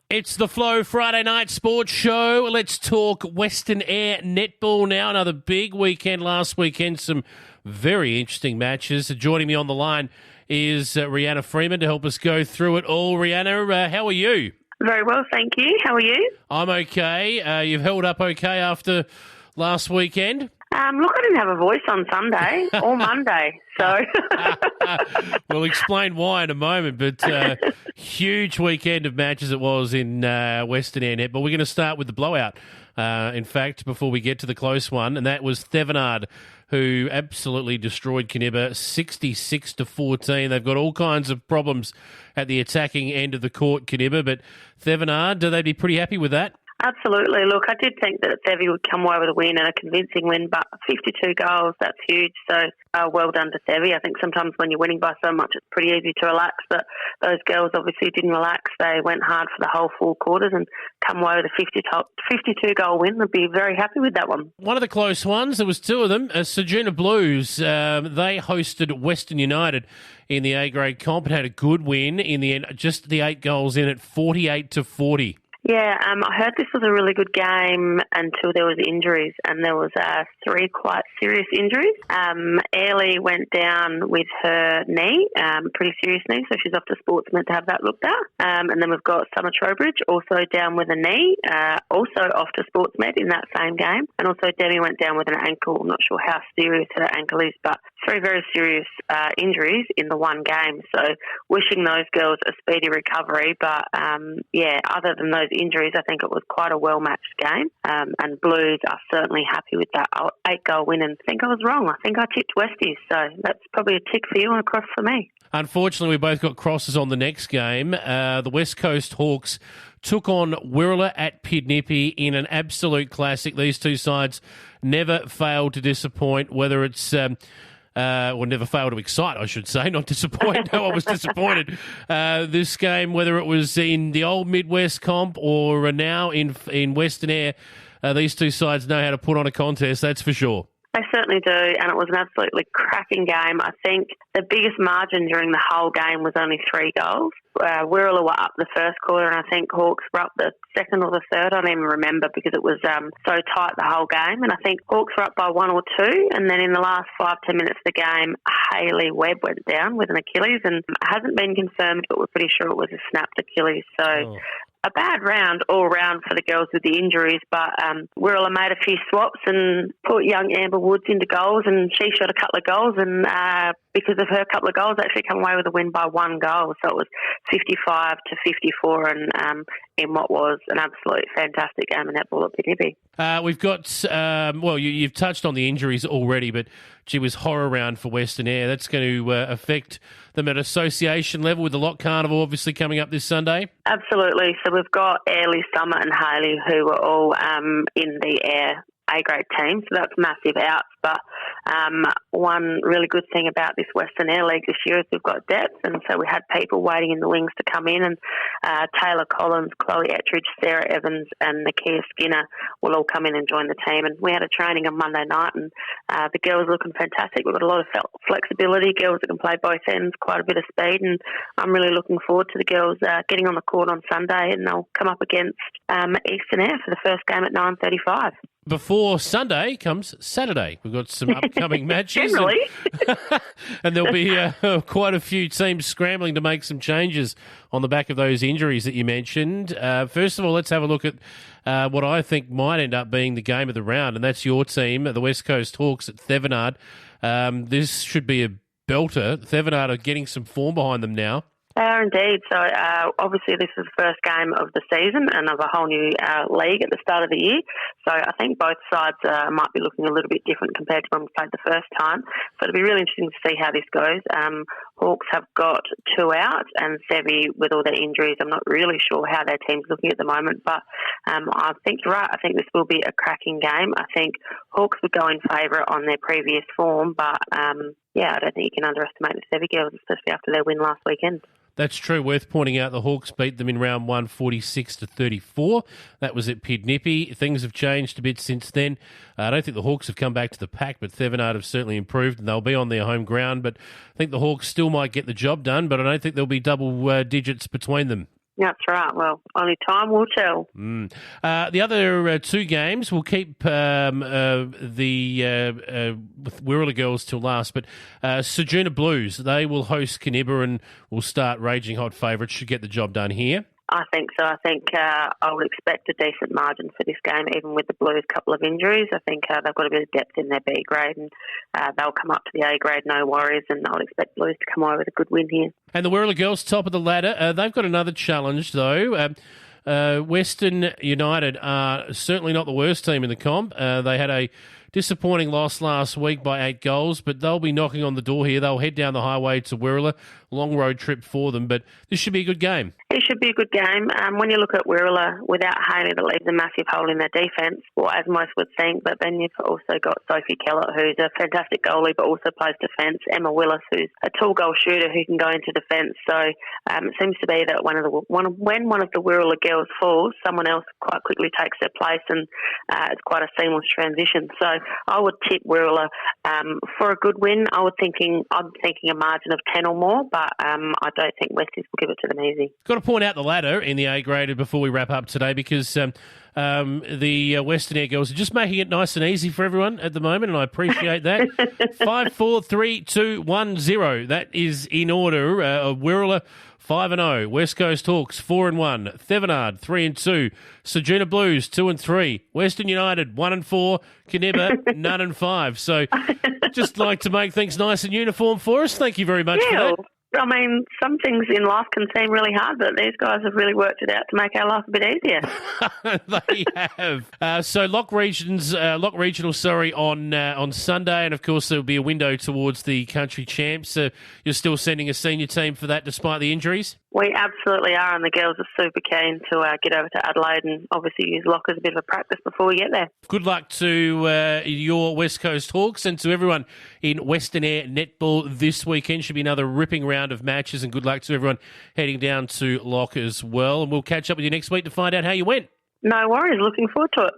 It's the Flow Friday night sports show. Let's talk Western Eyre netball now. Another big weekend last weekend. Some very interesting matches. Joining me on the line is Reanna Freeman to help us go through it all. Reanna, how are you? Very well, thank you. How are you? I'm okay. You've held up okay after last weekend? Look, I didn't have a voice on Sunday or Monday, so... We'll explain why in a moment, but huge weekend of matches it was in Western Eyre net. But we're going to start with the blowout, in fact, before we get to the close one, and that was Thevenard, who absolutely destroyed Kinniba 66-14. They've got all kinds of problems at the attacking end of the court, Kinniba, but Thevenard, do they be pretty happy with that? Absolutely. Look, I did think that Thevi would come away with a win and a convincing win, but 52 goals, that's huge. So well done to Thevi. I think sometimes when you're winning by so much, it's pretty easy to relax, but those girls obviously didn't relax. They went hard for the whole 4 quarters and come away with a 52-goal win. They'd be very happy with that one. One of the close ones, there was 2 of them. Ceduna Blues, they hosted Western United in the A-grade comp and had a good win in the end, just the 8 goals in at 48-40. Yeah, I heard this was a really good game until there was injuries, and there was 3 quite serious injuries. Airlie went down with her knee, pretty serious knee, so she's off to Sportsmed to have that looked at. And then we've got Summer Trowbridge also down with a knee, also off to Sportsmed in that same game. And also Demi went down with an ankle. I'm not sure how serious her ankle is, but 3 very serious injuries in the one game. So wishing those girls a speedy recovery. But other than those injuries, I think it was quite a well-matched game. And Blues are certainly happy with that 8-goal win. And I think I was wrong. I think I tipped Westies. So that's probably a tick for you and a cross for me. Unfortunately, we both got crosses on the next game. The West Coast Hawks took on Wirrala at Pidnippy in an absolute classic. These 2 sides never failed to disappoint, whether it's... never fail to excite, I should say, not disappoint. No, I was disappointed. This game, whether it was in the old Midwest comp or now in Western Eyre, these 2 sides know how to put on a contest, that's for sure. They certainly do, and it was an absolutely cracking game. I think the biggest margin during the whole game was only 3 goals. Wirrala were up the first quarter, and I think Hawks were up the second or the third. I don't even remember because it was so tight the whole game. And I think Hawks were up by 1 or 2, and then in the last 5-10 minutes of the game, Hayley Webb went down with an Achilles, and it hasn't been confirmed, but we're pretty sure it was a snapped Achilles. So... A bad round all round for the girls with the injuries, but Wirrala made a few swaps and put young Amber Woods into goals, and she shot a couple of goals, and because of her couple of goals, actually come away with a win by 1 goal. So it was 55-54, and in what was an absolute fantastic game in netball at Pidnippy. We've got, you've touched on the injuries already, but gee, was horror round for Western Eyre. That's going to affect them at association level with the Lock Carnival obviously coming up this Sunday. Absolutely. So we've got Airlie, Summer and Hayley who are all in the Eyre A-grade team, so that's massive outs. But one really good thing about this Western Eyre League this year is we've got depth, and so we had people waiting in the wings to come in, and Taylor Collins, Chloe Ettridge, Sarah Evans and Nakia Skinner will all come in and join the team. And we had a training on Monday night, and the girls are looking fantastic. We've got a lot of flexibility, girls that can play both ends, quite a bit of speed, and I'm really looking forward to the girls getting on the court on Sunday, and they'll come up against Eastern Eyre for the first game at 9:35. Before Sunday comes Saturday. We've got some upcoming matches. Generally. And there'll be quite a few teams scrambling to make some changes on the back of those injuries that you mentioned. First of all, let's have a look at what I think might end up being the game of the round, and that's your team, the West Coast Hawks at Thevenard. This should be a belter. Thevenard are getting some form behind them now. They are indeed. So obviously this is the first game of the season and of a whole new league at the start of the year. So I think both sides might be looking a little bit different compared to when we played the first time. So it'll be really interesting to see how this goes. Hawks have got 2 out, and Sevi, with all their injuries, I'm not really sure how their team's looking at the moment. But I think you're right. I think this will be a cracking game. I think Hawks would go in favourite on their previous form, but I don't think you can underestimate the Sevi girls, especially after their win last weekend. That's true. Worth pointing out the Hawks beat them in round 1, 46-34. That was at Pidnippy. Things have changed a bit since then. I don't think the Hawks have come back to the pack, but Thevenard have certainly improved, and they'll be on their home ground. But I think the Hawks still might get the job done, but I don't think there'll be double digits between them. That's right. Well, only time will tell. The other two games, we'll keep with Wirrallah girls till last, but Ceduna Blues, they will host Kinniba and will start raging hot favourites, should get the job done here. I think so. I think I would expect a decent margin for this game, even with the Blues' couple of injuries. I think they've got a bit of depth in their B grade, and they'll come up to the A grade, no worries, and I would expect Blues to come away with a good win here. And the Wirrallah girls, top of the ladder. They've got another challenge, though. Western United are certainly not the worst team in the comp. They had a disappointing loss last week by 8 goals, but they'll be knocking on the door here. They'll head down the highway to Wirrallah. Long road trip for them, but this should be a good game. It should be a good game. When you look at Wirrallah, without Haley, that leaves a massive hole in their defence, or as most would think, but then you've also got Sophie Kellett, who's a fantastic goalie, but also plays defence. Emma Willis, who's a tall goal shooter who can go into defence. So it seems to be that when one of the Wirrallah girls falls, someone else quite quickly takes their place, and it's quite a seamless transition. So I would tip Wirrallah for a good win. I'm thinking a margin of 10 or more, but I don't think Westies will give it to them easy. Got to point out the ladder in the A grade before we wrap up today, because the Western Eyre girls are just making it nice and easy for everyone at the moment, and I appreciate that. 5, 4, 3, 2, 1, 0. That is in order. Wirrallah 5-0, West Coast Hawks 4-1, Thevenard 3-2, Ceduna Blues 2-3, Western United 1-4, Kinniba 0-5. So just like to make things nice and uniform for us. Thank you very much for that. I mean, some things in life can seem really hard, but these guys have really worked it out to make our life a bit easier. They have. So Lock Regional, on Sunday, and of course there'll be a window towards the country champs. You're still sending a senior team for that, despite the injuries? We absolutely are, and the girls are super keen to get over to Adelaide and obviously use Lock as a bit of a practice before we get there. Good luck to your West Coast Hawks and to everyone in Western Eyre netball this weekend. Should be another ripping round of matches, and good luck to everyone heading down to Lock as well. And we'll catch up with you next week to find out how you went. No worries. Looking forward to it.